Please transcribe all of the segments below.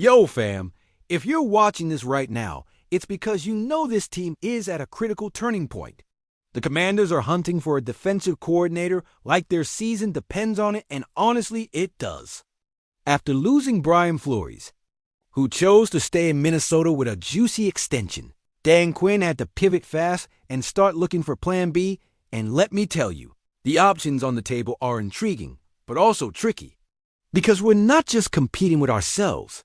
Yo, fam, if you're watching this right now, it's because you know this team is at a critical turning point. The Commanders are hunting for a defensive coordinator like their season depends on it, and honestly, it does. After losing Brian Flores, who chose to stay in Minnesota with a juicy extension, Dan Quinn had to pivot fast and start looking for Plan B, and let me tell you, the options on the table are intriguing, but also tricky. Because we're not just competing with ourselves.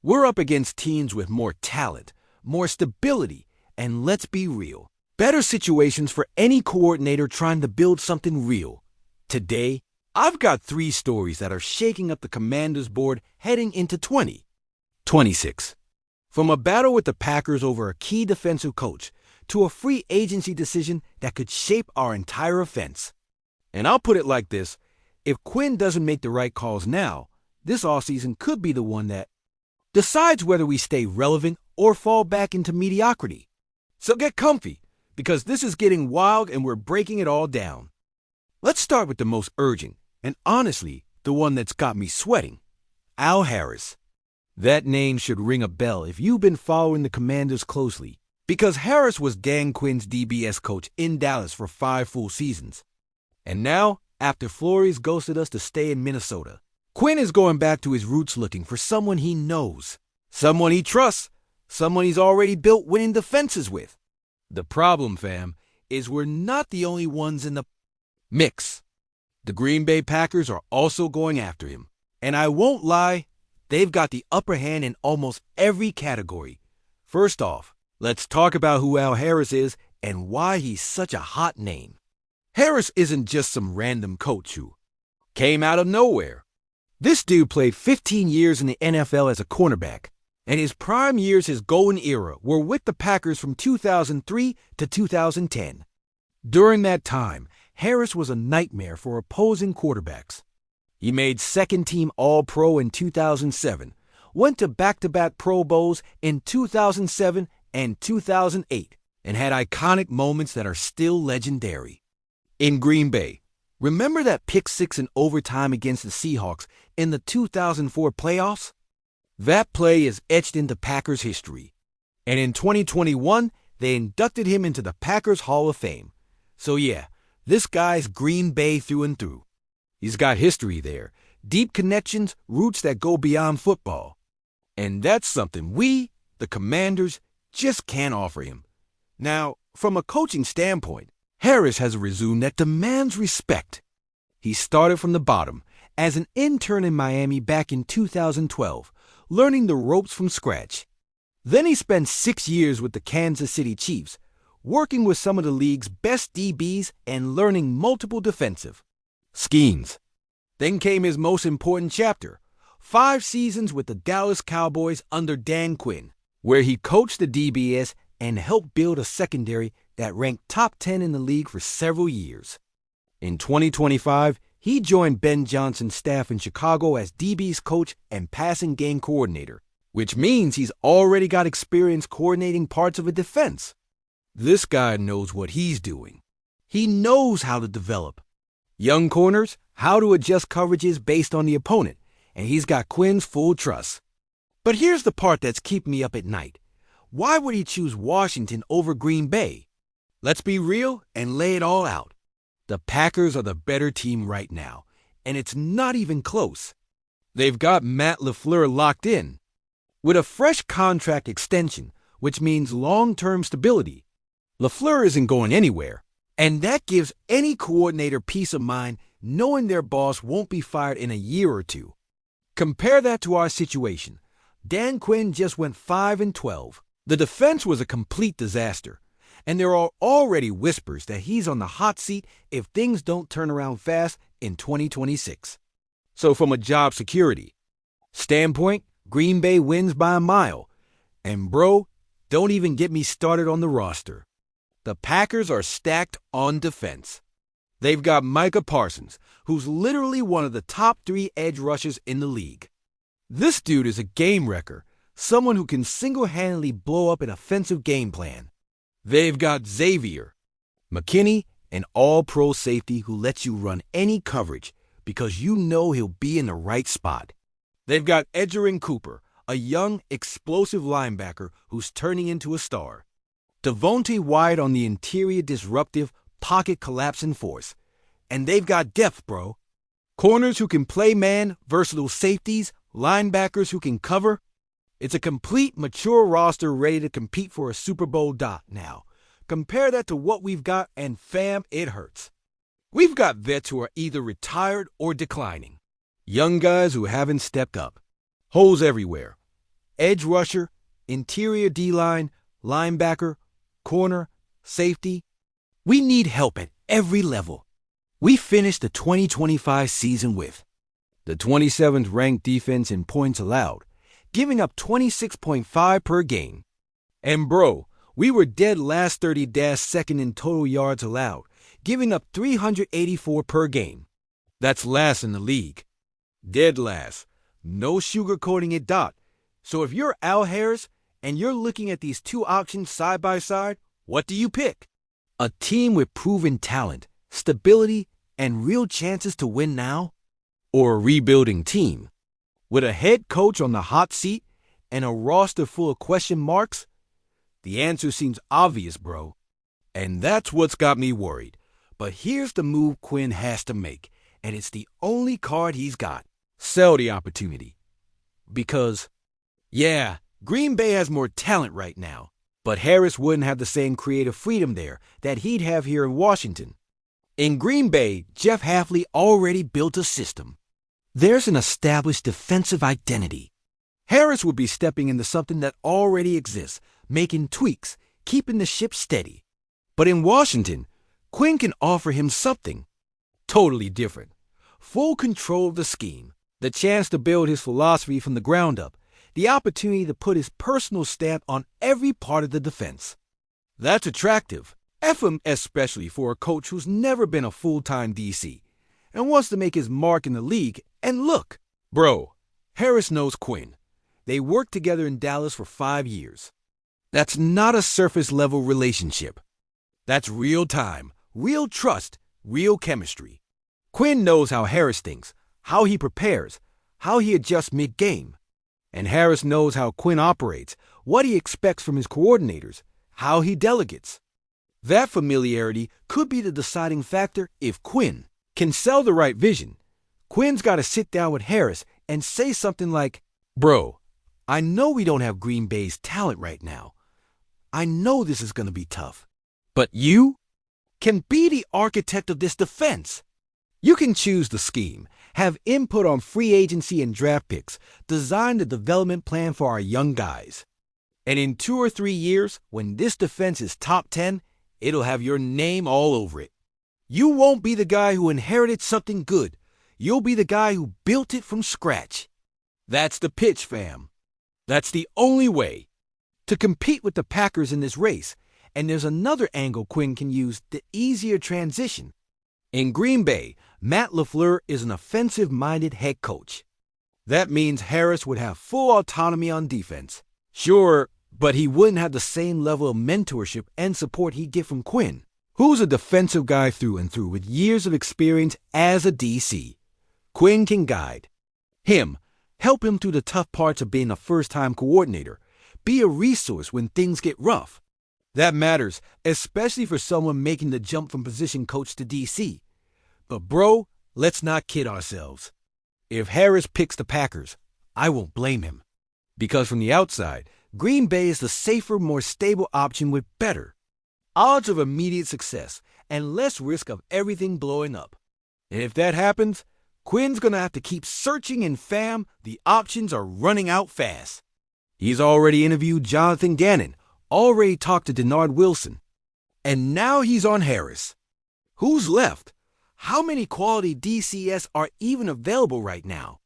We're up against teams with more talent, more stability, and let's be real, better situations for any coordinator trying to build something real. Today, I've got 3 stories that are shaking up the Commanders board heading into 2026. From a battle with the Packers over a key defensive coach to a free agency decision that could shape our entire offense. And I'll put it like this, if Quinn doesn't make the right calls now, this offseason could be the one that decides whether we stay relevant or fall back into mediocrity. So get comfy, because this is getting wild and we're breaking it all down. Let's start with the most urgent, and honestly, the one that's got me sweating. Al Harris. That name should ring a bell if you've been following the Commanders closely, because Harris was Dan Quinn's DBS coach in Dallas for 5 full seasons. And now, after Flores ghosted us to stay in Minnesota, Quinn is going back to his roots looking for someone he knows, someone he trusts, someone he's already built winning defenses with. The problem, fam, is we're not the only ones in the mix. The Green Bay Packers are also going after him. And I won't lie, they've got the upper hand in almost every category. First off, let's talk about who Al Harris is and why he's such a hot name. Harris isn't just some random coach who came out of nowhere. This dude played 15 years in the NFL as a cornerback, and his prime years, his golden era, were with the Packers from 2003 to 2010. During that time, Harris was a nightmare for opposing quarterbacks. He made second-team All-Pro in 2007, went to back-to-back Pro Bowls in 2007 and 2008, and had iconic moments that are still legendary. In Green Bay, remember that pick 6 in overtime against the Seahawks in the 2004 playoffs? That play is etched into Packers history. And in 2021, they inducted him into the Packers Hall of Fame. So yeah, this guy's Green Bay through and through. He's got history there, deep connections, roots that go beyond football. And that's something we, the Commanders, just can't offer him. Now, from a coaching standpoint, Harris has a resume that demands respect. He started from the bottom as an intern in Miami back in 2012, learning the ropes from scratch. Then he spent 6 years with the Kansas City Chiefs, working with some of the league's best DBs and learning multiple defensive schemes. Then came his most important chapter, 5 seasons with the Dallas Cowboys under Dan Quinn, where he coached the DBS and helped build a secondary that ranked top 10 in the league for several years. In 2025, he joined Ben Johnson's staff in Chicago as DB's coach and passing game coordinator, which means he's already got experience coordinating parts of a defense. This guy knows what he's doing. He knows how to develop young corners, how to adjust coverages based on the opponent, and he's got Quinn's full trust. But here's the part that's keeping me up at night. Why would he choose Washington over Green Bay? Let's be real and lay it all out. The Packers are the better team right now, and it's not even close. They've got Matt LaFleur locked in, with a fresh contract extension, which means long-term stability. LaFleur isn't going anywhere, and that gives any coordinator peace of mind knowing their boss won't be fired in a year or 2. Compare that to our situation. Dan Quinn just went 5-12. The defense was a complete disaster, and there are already whispers that he's on the hot seat if things don't turn around fast in 2026. So from a job security standpoint, Green Bay wins by a mile. And bro, don't even get me started on the roster. The Packers are stacked on defense. They've got Micah Parsons, who's literally one of the top 3 edge rushers in the league. This dude is a game wrecker, someone who can single-handedly blow up an offensive game plan. They've got Xavier McKinney, an all-pro safety who lets you run any coverage because you know he'll be in the right spot. They've got Edgerrin Cooper, a young, explosive linebacker who's turning into a star. Devontae Wyatt on the interior disruptive, pocket-collapsing force. And they've got depth, bro. Corners who can play man, versatile safeties, linebackers who can cover. It's a complete, mature roster ready to compete for a Super Bowl dot now. Compare that to what we've got, and fam, it hurts. We've got vets who are either retired or declining. Young guys who haven't stepped up. Holes everywhere. Edge rusher, interior D-line, linebacker, corner, safety. We need help at every level. We finished the 2025 season with the 27th ranked defense in points allowed, giving up 26.5 per game. And bro, we were dead last 30-second in total yards allowed, giving up 384 per game. That's last in the league. Dead last. No sugarcoating it, Dot. So if you're Al Harris and you're looking at these two options side by side, what do you pick? A team with proven talent, stability, and real chances to win now? Or a rebuilding team with a head coach on the hot seat and a roster full of question marks? The answer seems obvious, bro. And that's what's got me worried. But here's the move Quinn has to make, and it's the only card he's got. Sell the opportunity. Because, yeah, Green Bay has more talent right now, but Harris wouldn't have the same creative freedom there that he'd have here in Washington. In Green Bay, Jeff Hafley already built a system. There's an established defensive identity. Harris would be stepping into something that already exists, making tweaks, keeping the ship steady. But in Washington, Quinn can offer him something totally different. Full control of the scheme, the chance to build his philosophy from the ground up, the opportunity to put his personal stamp on every part of the defense. That's attractive, especially for a coach who's never been a full-time DC and wants to make his mark in the league. And look, bro, Harris knows Quinn. They worked together in Dallas for 5 years. That's not a surface-level relationship. That's real time, real trust, real chemistry. Quinn knows how Harris thinks, how he prepares, how he adjusts mid-game. And Harris knows how Quinn operates, what he expects from his coordinators, how he delegates. That familiarity could be the deciding factor if Quinn can sell the right vision. Quinn's got to sit down with Harris and say something like, bro, I know we don't have Green Bay's talent right now. I know this is going to be tough. But you can be the architect of this defense. You can choose the scheme, have input on free agency and draft picks, design the development plan for our young guys. And in 2 or 3 years, when this defense is top 10, it'll have your name all over it. You won't be the guy who inherited something good. You'll be the guy who built it from scratch. That's the pitch, fam. That's the only way to compete with the Packers in this race. And there's another angle Quinn can use, the easier transition. In Green Bay, Matt LaFleur is an offensive-minded head coach. That means Harris would have full autonomy on defense. Sure, but he wouldn't have the same level of mentorship and support he'd get from Quinn, who's a defensive guy through and through with years of experience as a DC. Quinn can guide him, help him through the tough parts of being a first-time coordinator, be a resource when things get rough. That matters, especially for someone making the jump from position coach to DC. But bro, let's not kid ourselves. If Harris picks the Packers, I won't blame him. Because from the outside, Green Bay is the safer, more stable option with better odds of immediate success and less risk of everything blowing up. And if that happens, Quinn's going to have to keep searching, and fam, the options are running out fast. He's already interviewed Jonathan Gannon, already talked to Denard Wilson, and now he's on Harris. Who's left? How many quality DCS are even available right now?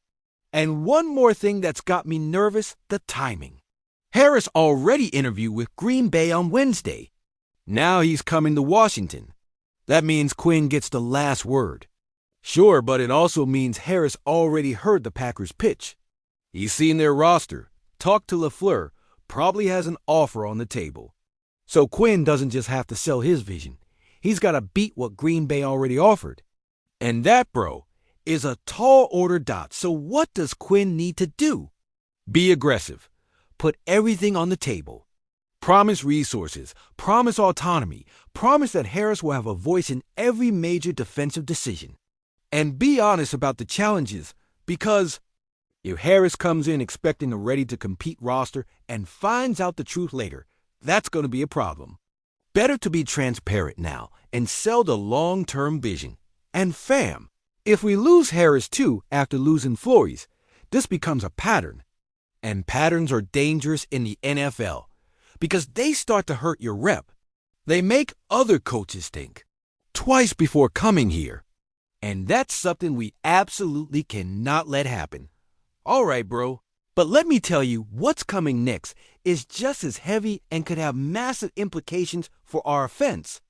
And one more thing that's got me nervous, the timing. Harris already interviewed with Green Bay on Wednesday. Now he's coming to Washington. That means Quinn gets the last word. Sure, but it also means Harris already heard the Packers' pitch. He's seen their roster, talked to LaFleur, probably has an offer on the table. So Quinn doesn't just have to sell his vision. He's got to beat what Green Bay already offered. And that, bro, is a tall order, Dot. So what does Quinn need to do? Be aggressive. Put everything on the table. Promise resources. Promise autonomy. Promise that Harris will have a voice in every major defensive decision. And be honest about the challenges, because if Harris comes in expecting a ready-to-compete roster and finds out the truth later, that's going to be a problem. Better to be transparent now and sell the long-term vision. And fam, if we lose Harris too after losing Flores, this becomes a pattern. And patterns are dangerous in the NFL because they start to hurt your rep. They make other coaches think twice before coming here. And that's something we absolutely cannot let happen. All right, bro. But let me tell you, what's coming next is just as heavy and could have massive implications for our offense.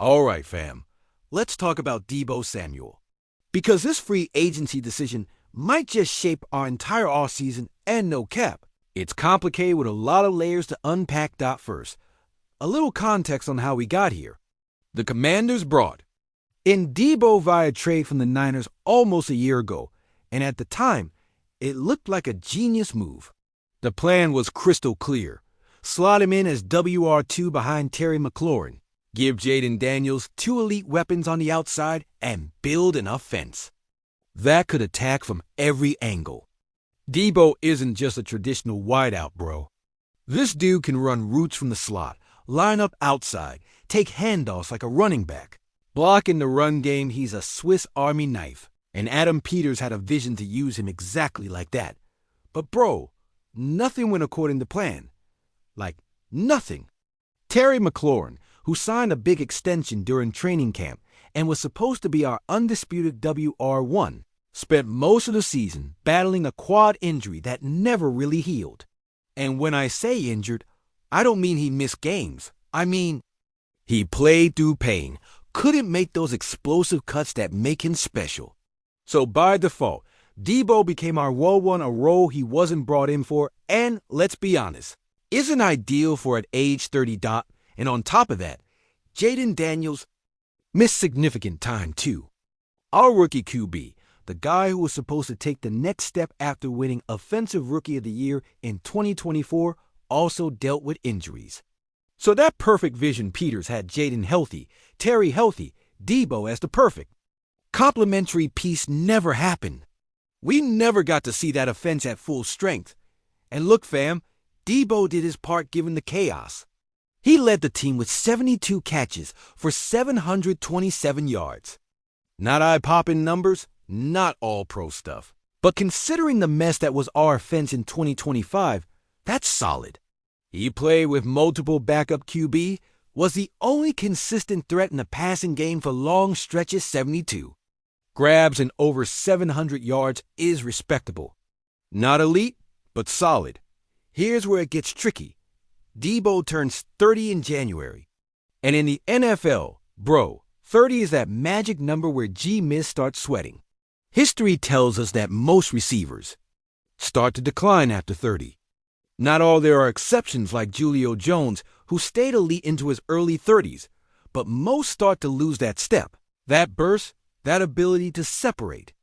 All right, fam. Let's talk about Deebo Samuel. Because this free agency decision might just shape our entire offseason and no cap. It's complicated with a lot of layers to unpack. First, a little context on how we got here. The Commanders brought in Deebo via trade from the Niners almost a year ago, and at the time, it looked like a genius move. The plan was crystal clear. Slot him in as WR2 behind Terry McLaurin, give Jaden Daniels 2 elite weapons on the outside, and build an offense that could attack from every angle. Deebo isn't just a traditional wideout, bro. This dude can run routes from the slot, line up outside, take handoffs like a running back. Block in the run game, he's a Swiss Army knife. And Adam Peters had a vision to use him exactly like that. But bro, nothing went according to plan. Like, nothing. Terry McLaurin, who signed a big extension during training camp and was supposed to be our undisputed WR1, spent most of the season battling a quad injury that never really healed. And when I say injured, I don't mean he missed games. I mean, he played through pain, couldn't make those explosive cuts that make him special. So by default, Deebo became our Woe-1, a role he wasn't brought in for, and let's be honest, isn't ideal for at age 30. And on top of that, Jaden Daniels missed significant time too. Our rookie QB, the guy who was supposed to take the next step after winning Offensive Rookie of the Year in 2024, also dealt with injuries. So that perfect vision Peters had Jaden healthy, Terry healthy, Deebo as the perfect complementary piece never happened. We never got to see that offense at full strength. And look, fam, Deebo did his part given the chaos. He led the team with 72 catches for 727 yards. Not eye-popping numbers, not all pro stuff. But considering the mess that was our offense in 2025, that's solid. He played with multiple backup QB, was the only consistent threat in the passing game for long stretches 72. Grabs and over 700 yards is respectable. Not elite, but solid. Here's where it gets tricky. Deebo turns 30 in January. And in the NFL, bro, 30 is that magic number where G-Miz starts sweating. History tells us that most receivers start to decline after 30. Not all there are exceptions like Julio Jones, who stayed elite into his early 30s, but most start to lose that step, that burst, that ability to separate.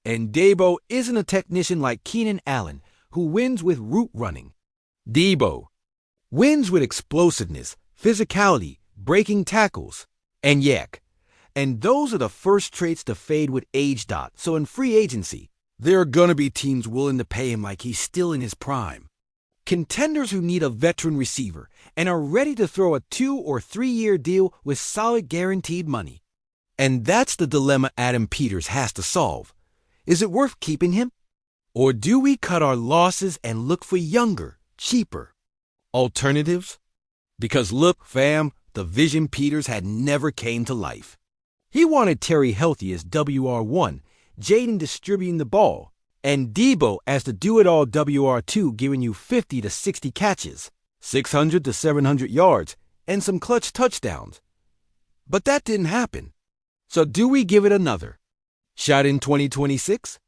And Deebo isn't a technician like Keenan Allen, who wins with route running. Deebo wins with explosiveness, physicality, breaking tackles, and yak. And those are the first traits to fade with age. So in free agency, there are gonna be teams willing to pay him like he's still in his prime. Contenders who need a veteran receiver and are ready to throw a 2 or 3 year deal with solid guaranteed money. And that's the dilemma Adam Peters has to solve. Is it worth keeping him? Or do we cut our losses and look for younger, cheaper alternatives? Because look, fam, the vision Peters had never came to life. He wanted Terry healthy as WR1, Jaden distributing the ball, and Deebo as the do-it-all WR2 giving you 50 to 60 catches, 600 to 700 yards, and some clutch touchdowns. But that didn't happen. So do we give it another shot in 2026?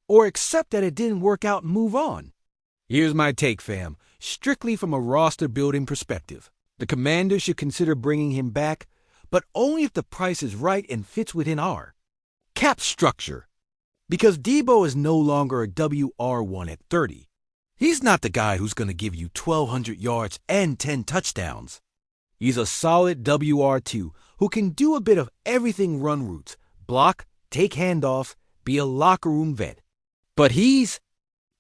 Or accept that it didn't work out and move on? Here's my take, fam, strictly from a roster-building perspective. The Commanders should consider bringing him back, but only if the price is right and fits within our cap structure. Because Deebo is no longer a WR1 at 30. He's not the guy who's going to give you 1,200 yards and 10 touchdowns. He's a solid WR2 who can do a bit of everything: run routes, block, take handoffs, be a locker room vet. But he's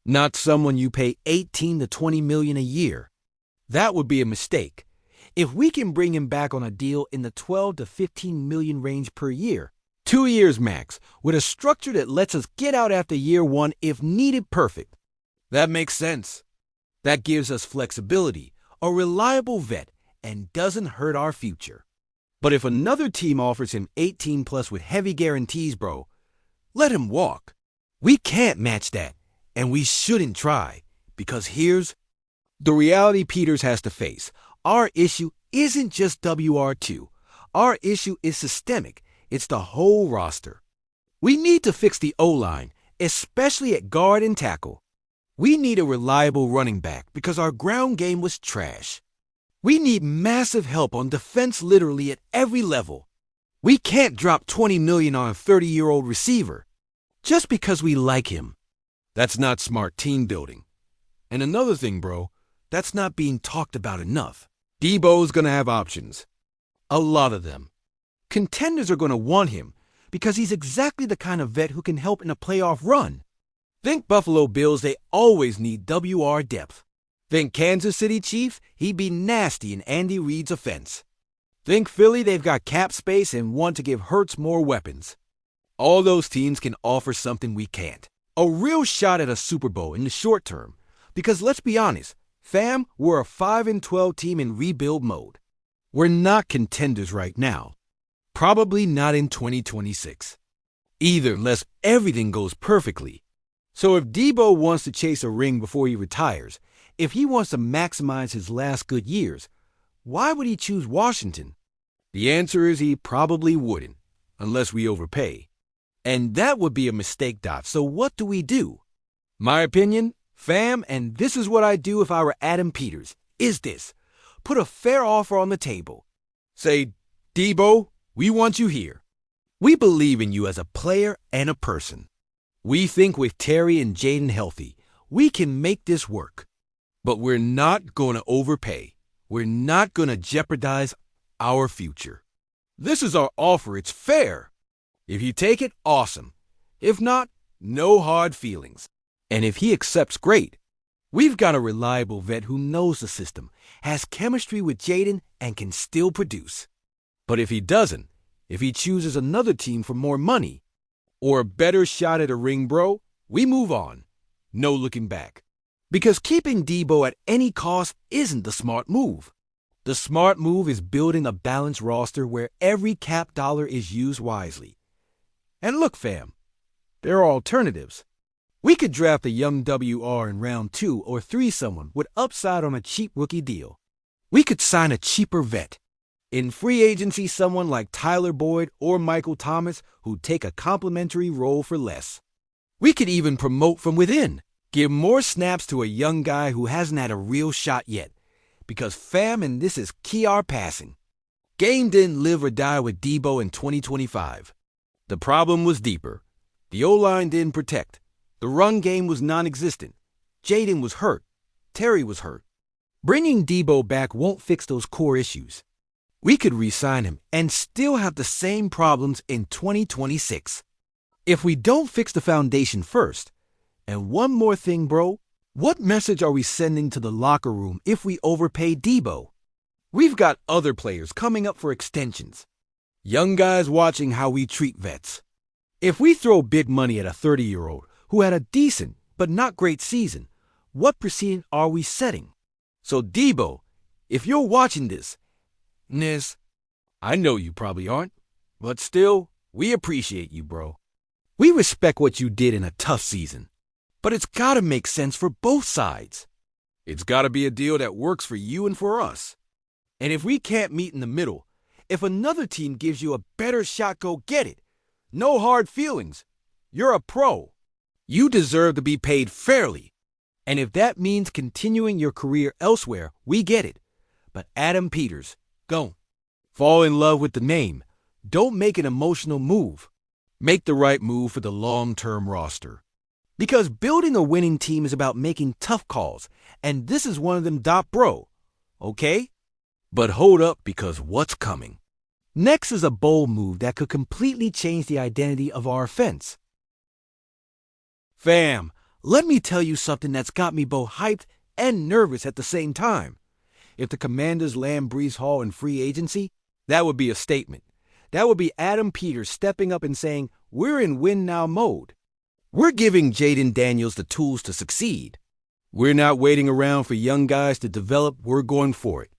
not someone you pay $18 to $20 million a year. That would be a mistake. If we can bring him back on a deal in the $12 to $15 million range per year, 2 years max, with a structure that lets us get out after year one if needed perfect, that makes sense. That gives us flexibility, a reliable vet, and doesn't hurt our future. But if another team offers him 18 plus with heavy guarantees, bro, let him walk. We can't match that, and we shouldn't try, because here's the reality Peters has to face. Our issue isn't just WR2. Our issue is systemic. It's the whole roster. We need to fix the O-line, especially at guard and tackle. We need a reliable running back because our ground game was trash. We need massive help on defense literally at every level. We can't drop $20 million on a 30-year-old receiver just because we like him. That's not smart team building. And another thing, bro, that's not being talked about enough. Deebo's going to have options. A lot of them. Contenders are going to want him because he's exactly the kind of vet who can help in a playoff run. Think Buffalo Bills, they always need WR depth. Think Kansas City Chiefs, he'd be nasty in Andy Reid's offense. Think Philly, they've got cap space and want to give Hurts more weapons. All those teams can offer something we can't. A real shot at a Super Bowl in the short term. Because let's be honest, fam, we're a 5-12 team in rebuild mode. We're not contenders right now. Probably not in 2026. Either, unless everything goes perfectly. So if Deebo wants to chase a ring before he retires, if he wants to maximize his last good years, why would he choose Washington? The answer is he probably wouldn't, unless we overpay. And that would be a mistake, Doc. So what do? My opinion, fam, and this is what I'd do if I were Adam Peters, is this. Put a fair offer on the table. Say, Deebo, we want you here. We believe in you as a player and a person. We think with Terry and Jaden healthy, we can make this work. But we're not going to overpay. We're not going to jeopardize our future. This is our offer. It's fair. If you take it, awesome. If not, no hard feelings. And if he accepts, great. We've got a reliable vet who knows the system, has chemistry with Jaden, and can still produce. But if he doesn't, if he chooses another team for more money, or a better shot at a ring, bro, we move on. No looking back. Because keeping Deebo at any cost isn't the smart move. The smart move is building a balanced roster where every cap dollar is used wisely. And look, fam, there are alternatives. We could draft a young WR in round 2 or 3, someone with upside on a cheap rookie deal. We could sign a cheaper vet. In free agency, someone like Tyler Boyd or Michael Thomas who'd take a complimentary role for less. We could even promote from within, give more snaps to a young guy who hasn't had a real shot yet. Because fam, and this is key, our passing. Game didn't live or die with Deebo in 2025. The problem was deeper. The O-line didn't protect. The run game was non-existent. Jaden was hurt. Terry was hurt. Bringing Deebo back won't fix those core issues. We could re-sign him and still have the same problems in 2026. If we don't fix the foundation first. And one more thing, bro. What message are we sending to the locker room if we overpay Deebo? We've got other players coming up for extensions. Young guys watching how we treat vets. If we throw big money at a 30-year-old who had a decent but not great season, what precedent are we setting? So Deebo, if you're watching this, I know you probably aren't, but still, we appreciate you, bro. We respect what you did in a tough season, but it's got to make sense for both sides. It's got to be a deal that works for you and for us. And if we can't meet in the middle, if another team gives you a better shot, go get it. No hard feelings. You're a pro. You deserve to be paid fairly. And if that means continuing your career elsewhere, we get it. But Adam Peters, go. Fall in love with the name. Don't make an emotional move. Make the right move for the long-term roster. Because building a winning team is about making tough calls, and this is one of them, bro. Okay? But hold up, because what's coming? Next is a bold move that could completely change the identity of our offense. Fam, let me tell you something that's got me both hyped and nervous at the same time. If the Commanders land Breece Hall in free agency, that would be a statement. That would be Adam Peters stepping up and saying, we're in win-now mode. We're giving Jaden Daniels the tools to succeed. We're not waiting around for young guys to develop, we're going for it.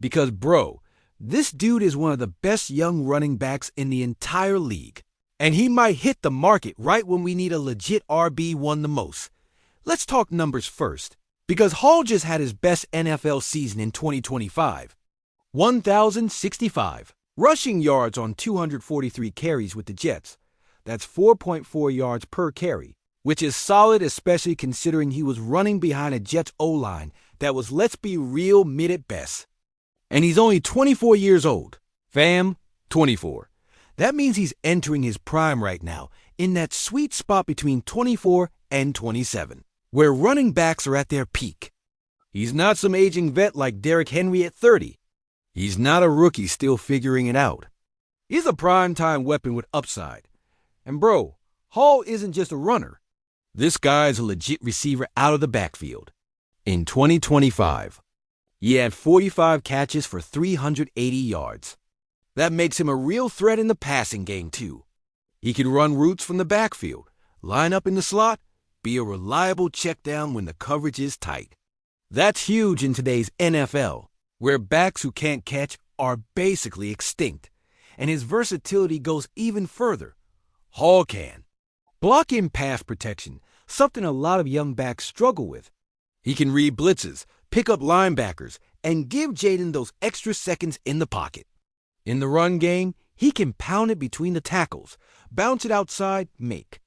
Because, bro, this dude is one of the best young running backs in the entire league. And he might hit the market right when we need a legit RB1 the most. Let's talk numbers first. Because Hall just had his best NFL season in 2025. 1,065 rushing yards on 243 carries with the Jets. That's 4.4 yards per carry, which is solid, especially considering he was running behind a Jets O-line that was, let's be real, mid at best. And he's only 24 years old. Fam, 24. That means he's entering his prime right now, in that sweet spot between 24 and 27, where running backs are at their peak. He's not some aging vet like Derrick Henry at 30. He's not a rookie still figuring it out. He's a prime-time weapon with upside. And bro, Hall isn't just a runner. This guy's a legit receiver out of the backfield. In 2025, he had 45 catches for 380 yards. That makes him a real threat in the passing game, too. He can run routes from the backfield, line up in the slot, be a reliable check down when the coverage is tight. That's huge in today's NFL, where backs who can't catch are basically extinct. And his versatility goes even further. Hall can block in pass protection, something a lot of young backs struggle with. He can read blitzes, pick up linebackers, and give Jaden those extra seconds in the pocket. In the run game, he can pound it between the tackles, bounce it outside, make.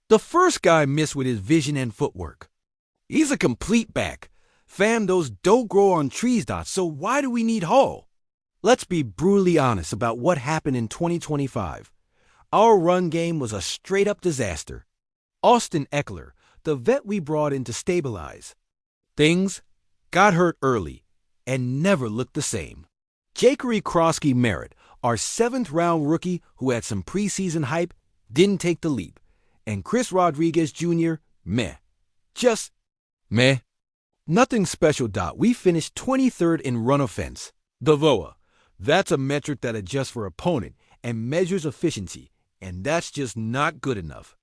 The first guy missed with his vision and footwork. He's a complete back. Fam, those don't grow on trees, so why do we need Hall? Let's be brutally honest about what happened in 2025. Our run game was a straight-up disaster. Austin Eckler, the vet we brought in to stabilize things, got hurt early and never looked the same. Jakery Krosky-Merritt, our 7th-round rookie who had some preseason hype, didn't take the leap. And Chris Rodriguez Jr., meh. Just meh. Nothing special, We finished 23rd in run offense. The VOA. That's a metric that adjusts for opponent and measures efficiency, and that's just not good enough.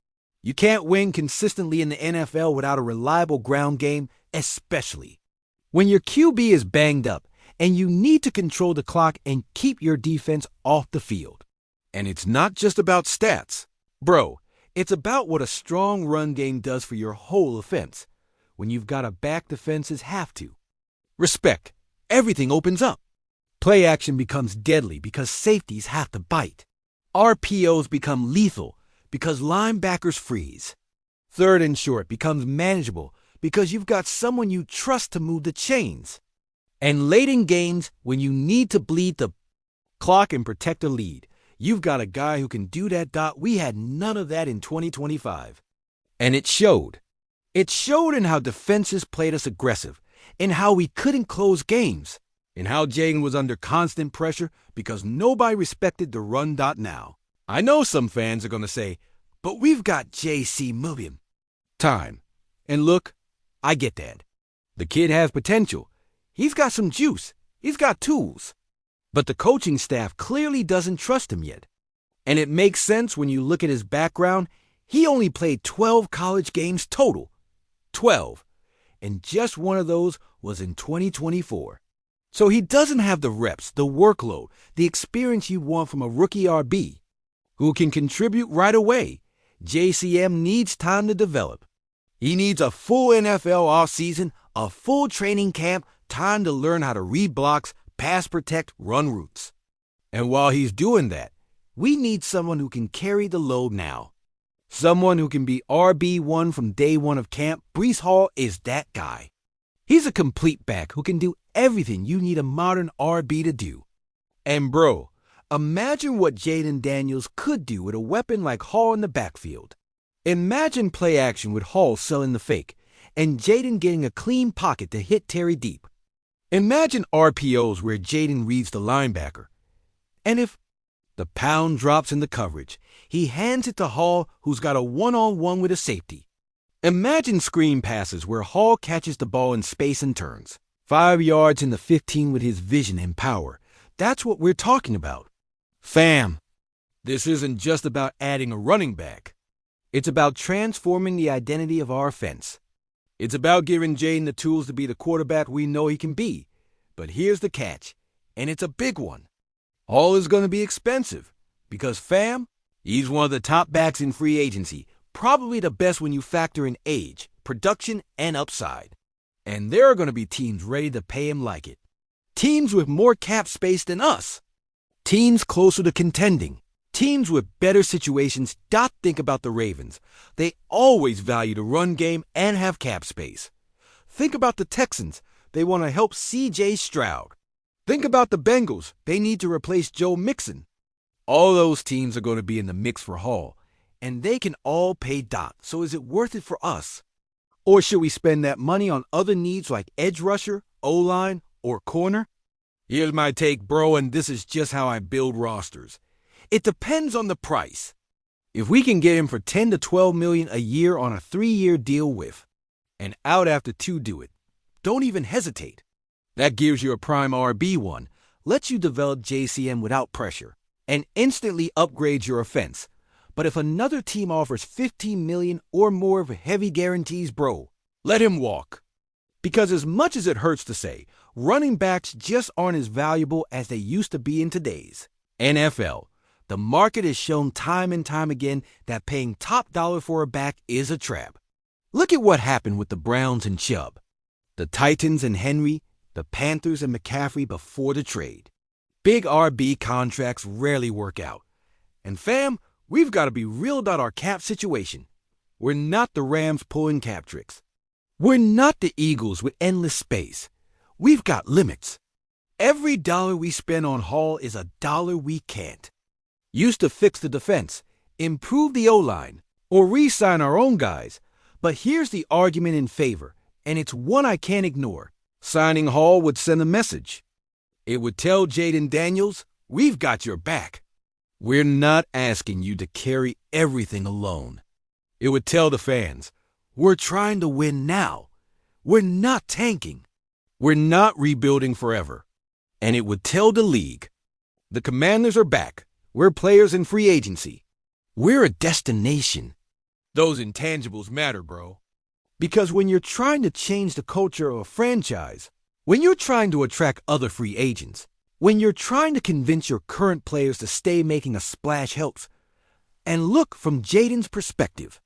You can't win consistently in the NFL without a reliable ground game, especially when your QB is banged up and you need to control the clock and keep your defense off the field. And it's not just about stats. Bro, it's about what a strong run game does for your whole offense. When you've got to back defenses have to. Respect. Everything opens up. Play action becomes deadly because safeties have to bite. RPOs become lethal because linebackers freeze. Third and short becomes manageable because you've got someone you trust to move the chains. And late in games, when you need to bleed the clock and protect a lead, you've got a guy who can do that. We had none of that in 2025. And it showed. It showed in how defenses played us aggressive, in how we couldn't close games, in how Jaden was under constant pressure because nobody respected the run. Now, I know some fans are going to say, but we've got J.C. Mubium. Time. And look, I get that. The kid has potential. He's got some juice. He's got tools. But the coaching staff clearly doesn't trust him yet. And it makes sense when you look at his background. He only played 12 college games total. 12. And just one of those was in 2024. So he doesn't have the reps, the workload, the experience you want from a rookie RB who can contribute right away. JCM needs time to develop. He needs a full NFL offseason, a full training camp, time to learn how to read blocks, pass protect, run routes. And while he's doing that, we need someone who can carry the load now. Someone who can be RB1 from day one of camp. Breece Hall is that guy. He's a complete back who can do everything you need a modern RB to do. And bro, Imagine what Jaden Daniels could do with a weapon like Hall in the backfield. Imagine play action with Hall selling the fake, and Jaden getting a clean pocket to hit Terry deep. Imagine RPOs where Jaden reads the linebacker. And if the pound drops in the coverage, he hands it to Hall, who's got a one-on-one with a safety. Imagine screen passes where Hall catches the ball in space and turns 5 yards in the 15 with his vision and power. That's what we're talking about. Fam, this isn't just about adding a running back. It's about transforming the identity of our offense. It's about giving Jaden the tools to be the quarterback we know he can be. But here's the catch, and it's a big one. Hall is going to be expensive because, fam, he's one of the top backs in free agency, probably the best when you factor in age, production, and upside. And there are going to be teams ready to pay him like it. Teams with more cap space than us. Teams closer to contending. Teams with better situations. Think about the Ravens. They always value the run game and have cap space. Think about the Texans. They want to help C.J. Stroud. Think about the Bengals. They need to replace Joe Mixon. All those teams are going to be in the mix for Hall, and they can all pay Doc. So is it worth it for us? Or should we spend that money on other needs like edge rusher, O-line, or corner? Here's my take, bro, and this is just how I build rosters. It depends on the price. If we can get him for $10 to $12 million a year on a 3-year deal with, and out after 2, do it. Don't even hesitate. That gives you a prime RB1, lets you develop JCM without pressure, and instantly upgrades your offense. But if another team offers $15 million or more of heavy guarantees, bro, let him walk. Because as much as it hurts to say, running backs just aren't as valuable as they used to be in today's NFL. The market has shown time and time again that paying top dollar for a back is a trap. Look at what happened with the Browns and Chubb, the Titans and Henry, the Panthers and McCaffrey before the trade. Big RB contracts rarely work out. And fam, we've got to be real about our cap situation. We're not the Rams pulling cap tricks. We're not the Eagles with endless space. We've got limits. Every dollar we spend on Hall is a dollar we can't. Used to fix the defense, improve the O-line, or re-sign our own guys. But here's the argument in favor, and it's one I can't ignore. Signing Hall would send a message. It would tell Jaden Daniels, we've got your back. We're not asking you to carry everything alone. It would tell the fans, we're trying to win now. We're not tanking. We're not rebuilding forever. And it would tell the league, the Commanders are back. We're players in free agency. We're a destination. Those intangibles matter, bro. Because when you're trying to change the culture of a franchise, when you're trying to attract other free agents, when you're trying to convince your current players to stay, making a splash helps. And look from Jaden's perspective.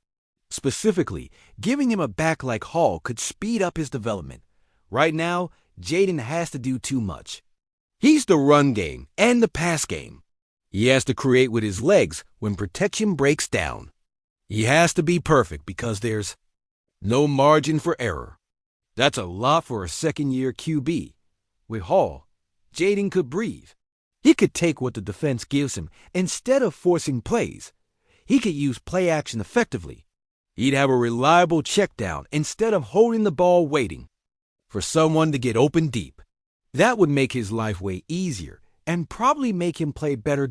Specifically, giving him a back like Hall could speed up his development. Right now, Jaden has to do too much. He's the run game and the pass game. He has to create with his legs when protection breaks down. He has to be perfect because there's no margin for error. That's a lot for a second-year QB. With Hall, Jaden could breathe. He could take what the defense gives him instead of forcing plays. He could use play action effectively. He'd have a reliable check down instead of holding the ball waiting for someone to get open deep. That would make his life way easier and probably make him play better .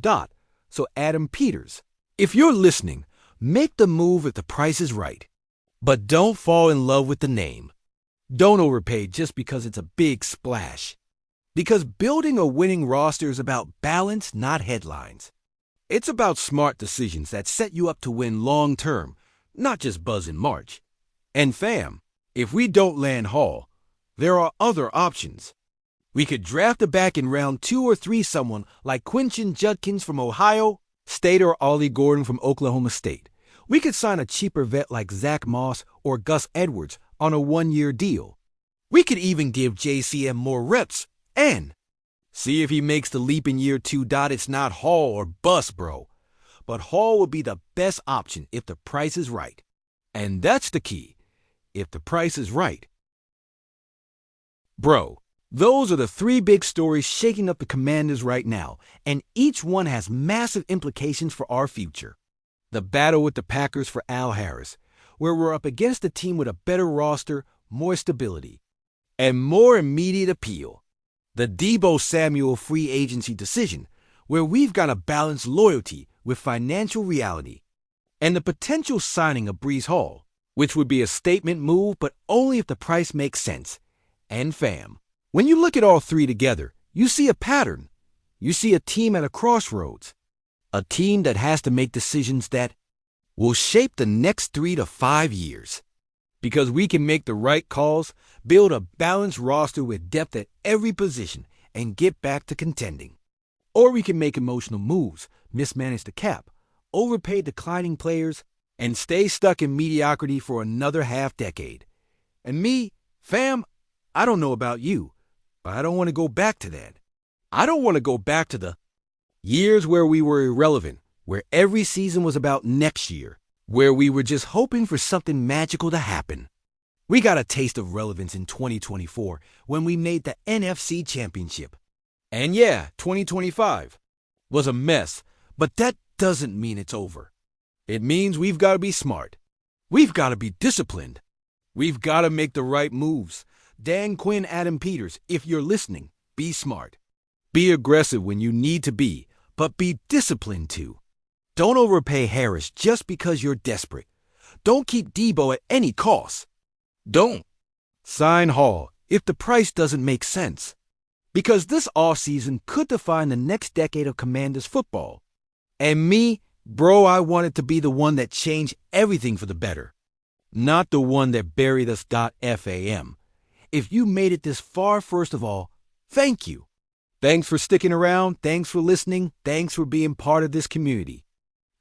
So Adam Peters, if you're listening, make the move if the price is right. But don't fall in love with the name. Don't overpay just because it's a big splash. Because building a winning roster is about balance, not headlines. It's about smart decisions that set you up to win long term, not just buzz in March. And fam, if we don't land Hall, there are other options. We could draft a back in round 2 or 3, someone like Quinton Judkins from Ohio State or Ollie Gordon from Oklahoma State. We could sign a cheaper vet like Zach Moss or Gus Edwards on a 1-year deal. We could even give JCM more reps and see if he makes the leap in year 2. It's not Hall or bust, bro. But Hall will be the best option if the price is right. And that's the key. If the price is right. Bro, Those are the three big stories shaking up the Commanders right now, and each one has massive implications for our future. The battle with the Packers for Al Harris, where we're up against a team with a better roster, more stability, and more immediate appeal. The Deebo Samuel free agency decision, where we've got to balance loyalty with financial reality. And the potential signing of Breece Hall, which would be a statement move, but only if the price makes sense. And fam, when you look at all three together, you see a pattern. You see a team at a crossroads. A team that has to make decisions that will shape the next 3 to 5 years. Because we can make the right calls, build a balanced roster with depth at every position, and get back to contending. Or we can make emotional moves, mismanage the cap, overpay declining players, and stay stuck in mediocrity for another half-decade. And me, fam, I don't know about you, but I don't want to go back to that. I don't want to go back to the years where we were irrelevant, where every season was about next year, where we were just hoping for something magical to happen. We got a taste of relevance in 2024 when we made the NFC Championship. And yeah, 2025 was a mess, but that doesn't mean it's over. It means we've got to be smart. We've got to be disciplined. We've got to make the right moves. Dan Quinn, Adam Peters, if you're listening, be smart. Be aggressive when you need to be, but be disciplined too. Don't overpay Harris just because you're desperate. Don't keep Deebo at any cost. Don't sign Hall if the price doesn't make sense. Because this offseason could define the next decade of Commanders football. And me, bro, I wanted to be the one that changed everything for the better. Not the one that buried us. Fam. If you made it this far, first of all, thank you. Thanks for sticking around. Thanks for listening. Thanks for being part of this community.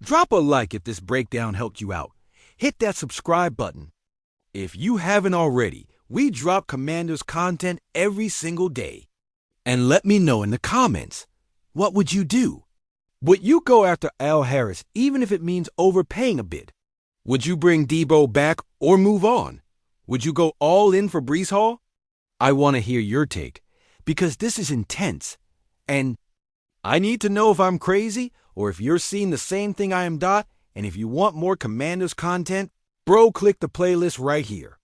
Drop a like if this breakdown helped you out. Hit that subscribe button. If you haven't already, we drop Commanders content every single day. And let me know in the comments, what would you do? Would you go after Al Harris even if it means overpaying a bit? Would you bring Deebo back or move on? Would you go all in for Breece Hall? I want to hear your take, because this is intense. And I need to know if I'm crazy or if you're seeing the same thing I am. And if you want more Commanders content, bro, click the playlist right here.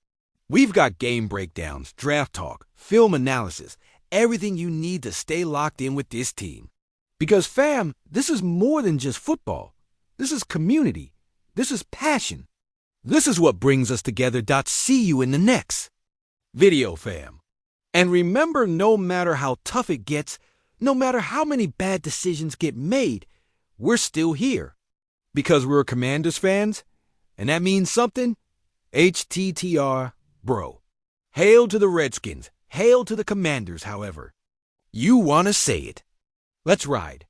We've got game breakdowns, draft talk, film analysis, everything you need to stay locked in with this team. Because fam, this is more than just football. This is community. This is passion. This is what brings us together. See you in the next video, fam. And remember, no matter how tough it gets, no matter how many bad decisions get made, we're still here. Because we're Commanders fans, and that means something. HTTR, bro. Hail to the Redskins. Hail to the Commanders, however you want to say it. Let's ride.